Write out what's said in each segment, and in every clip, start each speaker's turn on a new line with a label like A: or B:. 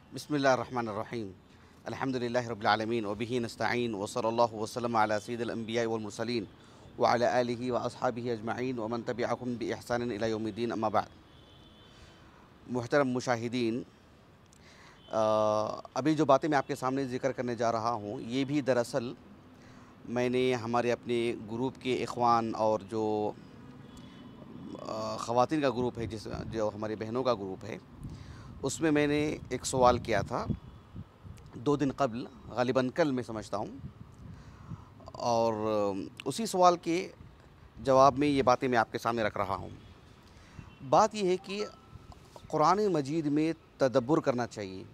A: बिस्मिल्लाहिर्रहमानिर्रहीम अल्हम्दुलिल्लाहि रब्बिल आलमीन व बिही नस्तईन व सल्लल्लाहु वसल्लम अला सय्यिदिल अंबिया वल मुरसलीन व अला आलिहि व अस्हाबिहि अजमईन व मन तबिअहुम बि इहसान इला यौमिद्दीन अम्मा बाद। मुहतरम मुशाहिदीन, अभी जो बातें मैं आपके सामने ज़िक्र करने जा रहा हूँ, ये भी दरअसल मैंने हमारे अपने ग्रुप के इख़वान और जो ख़वातीन का ग्रुप है, जो हमारी बहनों का ग्रुप है, उसमें मैंने एक सवाल किया था 2 दिन क़ब्ल, ग़ालिबन कल मैं समझता हूँ, और उसी सवाल के जवाब में ये बातें मैं आपके सामने रख रहा हूँ। बात ये है कि कुरान मजीद में तदब्बुर करना चाहिए।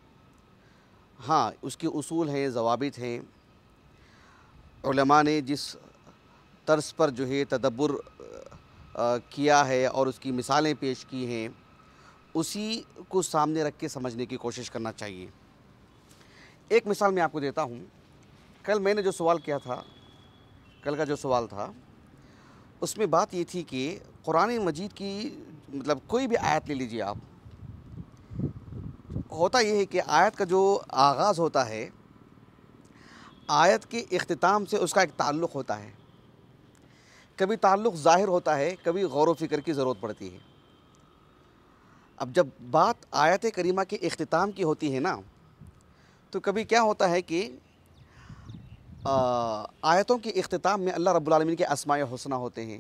A: हाँ, उसके उसूल हैं, ज़वाबित हैं। उलमा ने जिस तर्ज पर जो है तदब्बुर किया है और उसकी मिसालें पेश की हैं, उसी को सामने रख के समझने की कोशिश करना चाहिए। एक मिसाल मैं आपको देता हूँ। कल मैंने जो सवाल किया था, कल का जो सवाल था, उसमें बात ये थी कि कुरान मजीद की मतलब कोई भी आयत ले लीजिए आप, होता ये है कि आयत का जो आगाज़ होता है, आयत के इख्तिताम से उसका एक ताल्लुक़ होता है। कभी ताल्लुक़ ज़ाहिर होता है, कभी गौर व फ़िक्र की ज़रूरत पड़ती है। अब जब बात आयत करीमा के इख्तिताम की होती है ना, तो कभी क्या होता है कि आयतों के इख्तिताम में अल्लाह रब्बुल आलमीन के अस्माए हुस्ना होते हैं।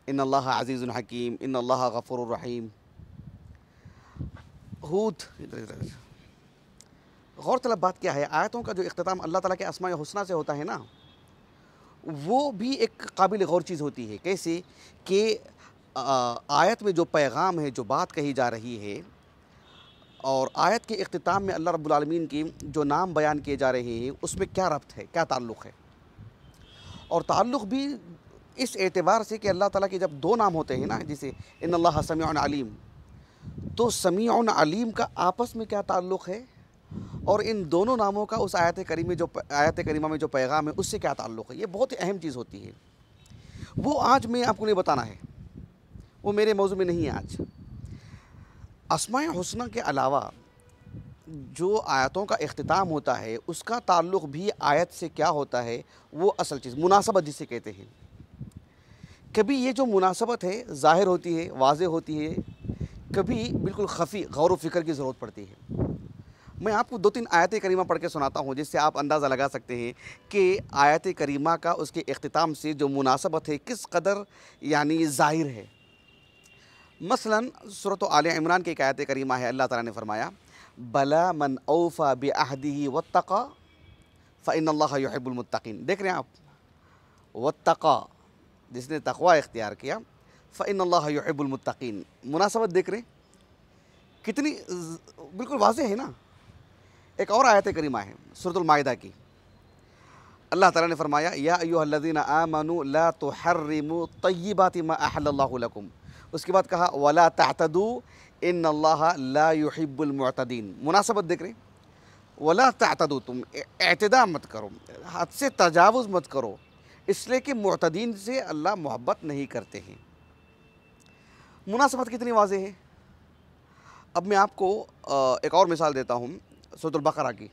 A: इन्नल्लाह अज़ीज़ुन हकीम, इन्नल्लाह गफ़ूरुर रहीम। हूद, गौर तलब बात क्या है, आयतों का जो इख्तिताम अल्लाह ताला के अस्माए हुस्ना से होता है ना, वो भी एक काबिल गौर चीज़ होती है। कैसे कि आयत में जो पैगाम है, जो बात कही जा रही है, और आयत के इख्तिताम में अल्लाह रब्बुल आलमीन की जो नाम बयान किए जा रहे हैं, उसमें क्या रब्त है, क्या ताल्लुक़ है। और ताल्लुक़ भी इस एतबार से कि अल्लाह ताला के जब 2 नाम होते हैं ना, जैसे इन्नल्लाह समीउन अलीम, तो समीउन अलीम का आपस में क्या ताल्लुक़ है, और इन दोनों नामों का उस आयत करीमा में जो पैगाम है, उससे क्या ताल्लुक़ है। ये बहुत ही अहम चीज़ होती है। वो आज मैं आपको नहीं बताना है, वो मेरे मौज़ू में नहीं है आज। अस्माए हुस्ना के अलावा जो आयतों का इख्तिताम होता है, उसका ताल्लुक़ भी आयत से क्या होता है, वो असल चीज़ मुनासबत जिसे कहते हैं। कभी ये जो मुनासबत है ज़ाहिर होती है, वाज़ेह होती है, कभी बिल्कुल ख़फ़ी गौर व फ़िक्र की ज़रूरत पड़ती है। मैं आपको 2-3 आयत करीमा पढ़ के सुनाता हूँ, जिससे आप अंदाज़ा लगा सकते हैं कि आयत करीमा का उसके इख्तिताम से जो मुनासबत है किस कदर यानी ज़ाहिर है। मसलन सूरत आले इमरान की एक आयत करीमा है, अल्लाह ताला ने फरमाया, बला मन औफ़ा बिअहदिही वत्तक़ा फ़इन्नल्लाहा युहिब्बुल मुत्तक़ीन। देख रहे हैं आप, वत्तक़ा, जिसने तक़वा इख्तियार किया, फ़इन्नल्लाहा युहिब्बुल मुत्तक़ीन। मुनासबत देख रहे हैं कितनी बिल्कुल वाज़ेह है ना। एक और आयत करीमा है सूरतुल माइदा की, अल्लाह ताला ने फरमाया, या अय्युहल्लज़ीना आमनू ला तुहर्रिमू तय्यिबाति मा अहल्लल्लाहु लकुम। उसके बाद कहा वला तअतदू इन्नल्लाहा ला युहिब्बुल मुअतदीन। मुनासबत देख रहे हैं, वला तअतदू, तुम एतदा मत करो, हद से तजावुज़ मत करो, इसलिए कि मुअतदीन से अल्लाह मोहब्बत नहीं करते हैं। मुनासबत कितनी वाज़ेह है। अब मैं आपको एक और मिसाल देता हूँ सूरतुल बक़रा की।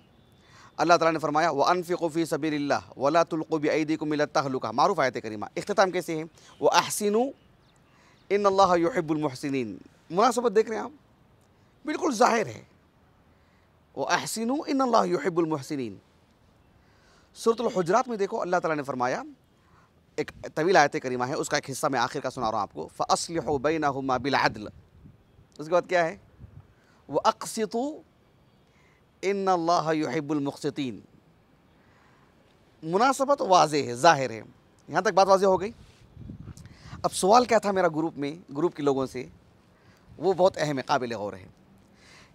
A: अल्लाह ताला ने फरमाया, व अनफ़िक़ू फ़ी सबीलिल्लाह वला तुल्क़ू बिअयदीकुम इला तहलुका। मारूफ़ आयत करीमा। इख्तिताम कैसे है, व अहसिनू इन्नल्लाहा युहिब्बुल मुहसिनीन। मुनासबत देख रहे हैं आप, बिल्कुल ज़ाहिर है, व अहसिनू इन्नल्लाहा युहिब्बुल मुहसिनीन। सूरतुल हुजरात में देखो, अल्लाह ताला ने फरमाया, एक तवील आयत करीमा है, उसका एक हिस्सा मैं आखिर का सुना रहा हूँ आपको, फ़अस्लिहू बैनहुमा बिल अद्ल। उसके बाद क्या है, व अक़सितू इन्नल्लाहा युहिब्बुल मुक़सितीन। मुनासबत वाज़ेह है, ज़ाहिर है। यहाँ तक बात वाज़ेह हो गई। अब सवाल क्या था मेरा ग्रुप के लोगों से, वो बहुत अहम है, काबिल गौर है।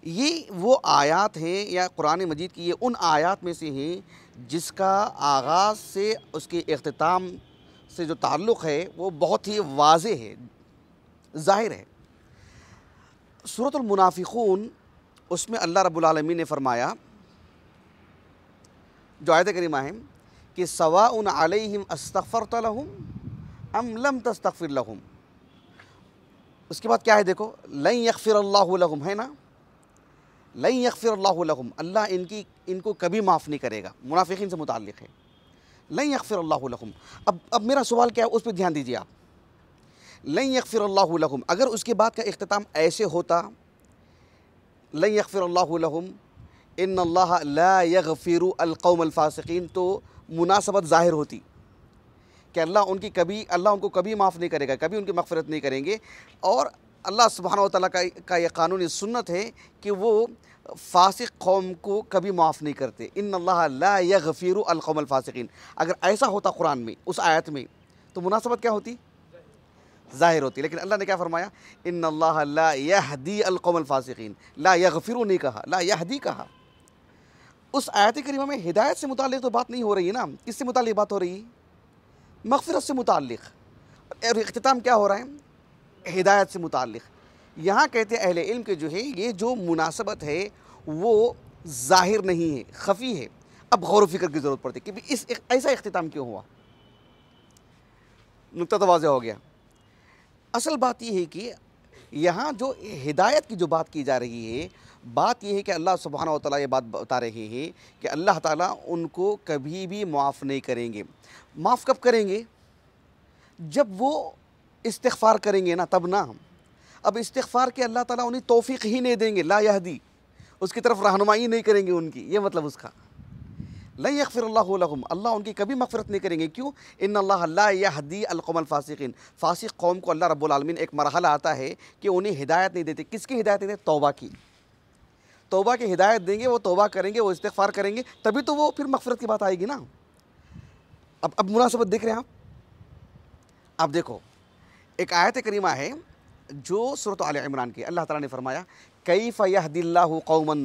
A: ये वो आयत हैं या कुरान मजीद की ये उन आयत में से हैं जिसका आगाज़ से उसके इख्तिताम से जो ताल्लुक़ है वो बहुत ही वाज़ेह है, ज़ाहिर है। सूरतुल मुनाफ़िक़ून, उसमें अल्लाह रब्बुल आलमीन ने फरमाया, जो आयत करीमा है कि सवाउन अलैहिम अस्तग़फ़रत लहुम अम लम तस्तग़फ़िर लहुम। उसके बाद क्या है देखो, लन यग़फ़िरल्लाहु लहुम, है ना, लन यग़फ़िरल्लाहु लहुम, अल्लाह इनको कभी माफ़ नहीं करेगा, मुनाफ़िकीन से मुताल्लिक़ है। लन यग़फ़िरल्लाहु लहुम। अब मेरा सवाल क्या है, उस पर ध्यान दीजिए आप। लन यग़फ़िरल्लाहु लहुम, अगर उसके बाद का इख्तिताम ऐसे होता, लन यग़फ़िरल्लाहु लहुम इन्नल्लाह ला यग़फ़िरु अल क़ौमल फ़ासिक़ीन, तो मुनासबत ज़ाहिर होती कि अल्लाह उनको कभी माफ़ नहीं करेगा, कभी उनकी मग़फ़िरत नहीं करेंगे। और अल्लाह सुब्हानहू व तआला का ये कानूनी सुन्नत है कि वो फ़ासिक़ कौम को कभी माफ़ नहीं करते। इन्नल्लाह ला यग़फ़िरु अल क़ौमल फ़ासिक़ीन, अगर ऐसा होता कुरान में उस आयत में, तो मुनासबत क्या होती? ज़ाहिर होती। लेकिन अल्लाह ने क्या फ़रमाया? इन्नल्लाह ला यहदी अल क़ौमल फ़ासिक़ीन, ला यग़फ़िरु नहीं कहा, ला यहदी कहा। उस आयत करीमा में हिदायत से मुताल्लिक़ तो बात नहीं हो रही है ना, किससे मुताल्लिक़ बात हो रही है? मग़फ़िरत से मुताल्लिक़। और इख्तिताम क्या हो रहा है? हिदायत से मुताल्लिक़। यहाँ कहते हैं अहले इल्म के जो है, ये जो मुनासबत है वो ज़ाहिर नहीं है, ख़फ़ी है। अब गौर व फ़िक्र की ज़रूरत पड़ती है कि ऐसा इख्तिताम क्यों हुआ। नुक्ता तो वाज़ेह हो गया। असल बात यह है कि यहाँ जो हिदायत की जो बात की जा रही है, बात यह है कि अल्लाह सुब्हानहू व तआला ये बात बता रहे हैं कि अल्लाह ताला उनको कभी भी माफ़ नहीं करेंगे। माफ़ कब करेंगे? जब वो इस्तिग़फ़ार करेंगे ना, तब ना। अब इस्तिग़फ़ार के अल्लाह ताला उन्हें तौफ़ीक़ ही नहीं देंगे, ला यहदी, उसकी तरफ रहनुमाई नहीं करेंगे उनकी, ये मतलब उसका। लन यग़फ़िरल्लाहु लहुम, अल्लाह उनकी कभी मग़फ़िरत नहीं करेंगे। क्यों? इन्नल्लाह ला यहदी अल क़ौमल फ़ासिक़ीन, फ़ासिक़ कौम को अल्लाह रब्बुल आलमीन एक मरहला आता है कि उन्हें हिदायत नहीं देते। किसकी हिदायत नहीं देते? तौबा की। तौबा की हिदायत देंगे, वो तौबा करेंगे, वो इस्तिग़फ़ार करेंगे, तभी तो वो फिर मग़फ़िरत की बात आएगी ना। अब मुनासबत देख रहे हैं आप? अब देखो, एक आयत करीमा है जो सूरत आल इमरान की, अल्लाह ताला ने फ़रमाया कैफ़ यहदिल्लाहु क़ौमन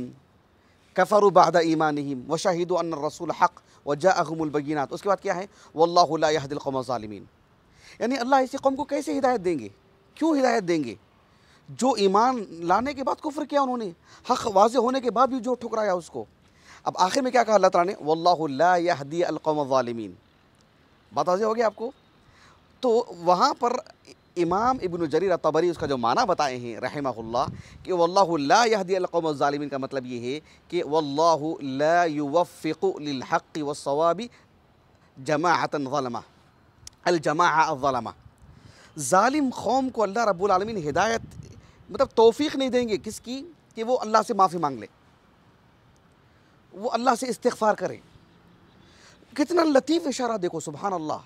A: कफ़रू बअद ईमानिहिम व शहिदू अन्न रसूल हक़ व जाअहुमुल बय्यिनात। उसके बाद क्या है? वल्लाहु ला यहदिल क़ौमज़ ज़ालिमीन। यानी अल्लाह ऐसी कौम को कैसे हिदायत देंगे? क्यों हिदायत देंगे? जो ईमान लाने के बाद कुफ्र किया उन्होंने, हक़ वाज़ेह होने के बाद भी जो ठुकराया उसको। अब आखिर में क्या कहा अल्लाह ताला ने? वल्लाहु ला यहदी अल क़ौमज़ ज़ालिमीन। बात वाज़ेह हो गई आपको? तो वहाँ पर इमाम इब्न जरीर अत-तबरी उसका जो माना बताए हैं रहमहुल्लाह कि वल्लाहु ला यहदी अल क़ौमज़ ज़ालिमीन का मतलब ये है कि वल्लाहु ला युवफ़्फ़िक़ु लिल हक़्क़ि वस्सवाबि जमाअतन ज़लमा, अल जमाअ अज़्ज़लमा। ज़ालिम कौम को अल्लाह रब्बुल आलमीन हिदायत मतलब तौफ़ीक़ नहीं देंगे, किसकी? कि वो अल्लाह से माफ़ी मांग ले, वो अल्लाह से इस्तिग़फ़ार करे। कितना लतीफ़ इशारा देखो, सुभान अल्लाह।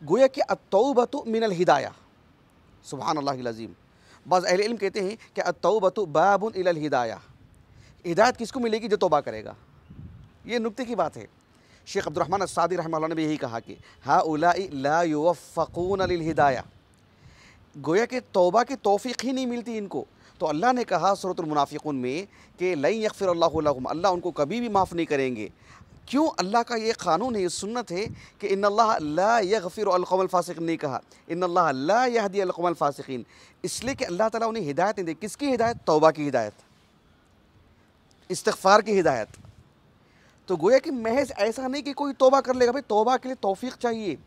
A: गोया कि अत-तौबतु मिनल हिदाया, सुभान अल्लाहिल अज़ीम। बाज़ अहले इल्म कहते हैं कि अत-तौबतु बाबुन इलल हिदाया, हिदायत किसको मिलेगी? जो तौबा करेगा। ये नुक्ते की बात है। शेख अब्दुर्रहमान अस्सादी रहमतुल्लाह ने भी यही कहा कि हाउलाई ला युवफ़्फ़क़ून लिल हिदाया, गोया कि तौबा की तौफ़ीक़ ही नहीं मिलती इनको। तो अल्लाह ने कहा सूरतुल मुनाफ़िक़ून में कि लन यग़फ़िरल्लाहु लहुम, अल्लाह उनको कभी भी माफ़ नहीं करेंगे। क्यों? अल्लाह का ये क़ानून है, ये सुन्नत है कि इन्नल्लाह ला यग़फ़िरु अल क़ौमल फ़ासिक़ीन नहीं कहा, इन्नल्लाह ला यहदी अल क़ौमल फ़ासिक़ीन, इसलिए कि अल्लाह ताला उन्हें हिदायत नहीं दे। किसकी हिदायत? तौबा की हिदायत, इस्तिग़फ़ार की हिदायत। तो गोया कि महज़ ऐसा नहीं कि कोई तौबा कर लेगा, भाई तौबा के लिए तौफ़ीक़ चाहिए।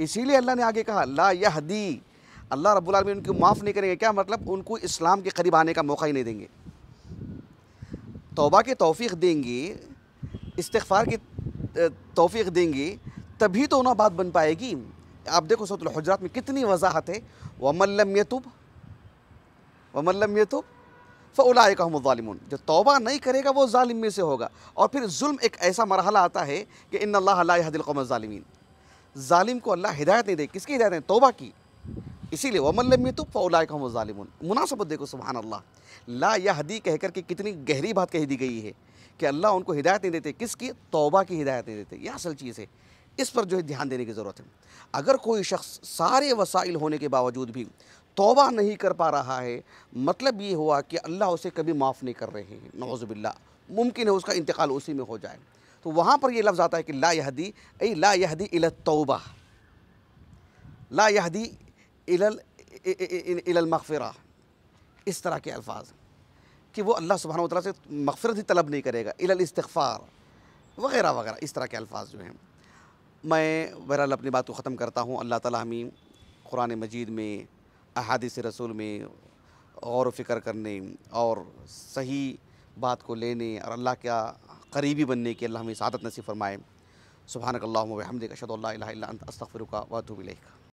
A: इसीलिए अल्लाह ने आगे कहा ला यहदी, अल्लाह रब्बुल आलमीन उनको माफ़ नहीं करेंगे। क्या मतलब? उनको इस्लाम के करीब आने का मौका ही नहीं देंगे। तौबा की तौफ़ीक़ देंगे, इस्तिग़फ़ार की तौफ़ीक़ देंगे, तभी तो ना बात बन पाएगी। आप देखो सूरह हुजरात में कितनी वज़ाहत है, वमन लम यतुब फ़उलाइका हुमुज़ ज़ालिमून। जो तौबा नहीं करेगा वो ज़ालिम में से होगा। और फिर जुल्म एक ऐसा मरहला आता है कि इन्नल्लाह ला यहदिल क़ौमज़ ज़ालिमीन, ज़ालिम को अल्लाह हिदायत नहीं दे। किसकी हिदायत है? तौबा की। इसीलिए वमन लम यतुब फ़उलाइका हुमुज़ ज़ालिमून। मुनासबत देखो, सुभान अल्लाह। ला यहदी कह कर के कितनी गहरी बात कह दी गई है कि अल्लाह उनको हिदायत नहीं देते। किसकी? तौबा की हिदायत नहीं देते। यह असल चीज़ है, इस पर जो है ध्यान देने की ज़रूरत है। अगर कोई शख्स सारे वसाइल होने के बावजूद भी तौबा नहीं कर पा रहा है, मतलब ये हुआ कि अल्लाह उसे कभी माफ़ नहीं कर रहे हैं, नऊज़ु बिल्लाह। मुमकिन है उसका इंतकाल उसी में हो जाए। तो वहाँ पर ये लफ्ज़ आता है कि ला यहदी, ऐ ला यहदी इलत तौबा, ला यहदी इलल मग़फ़िरा, इस तरह के अल्फाज कि वो अल्लाह सुब्हानहू व तआला से मग़फ़िरत ही तलब नहीं करेगा, इलल इस्तिग़फ़ार वग़ैरह वग़ैरह, इस तरह के अल्फाज जो हैं। मैं बहरहाल अपनी बात को ख़त्म करता हूँ। अल्लाह ताला हमें कुरान मजीद में, अहादीस रसूल में गौर व फ़िक्र करने और सही बात को लेने और अल्लाह का करीबी बनने की अल्लाह हमें सआदत नसीब फ़रमाए। सुब्हानक अल्लाहुम्मा व बिहम्दिक अशहदु अल्ला इलाहा इल्ला अंत अस्तगफिरुका व अतूबु इलैक।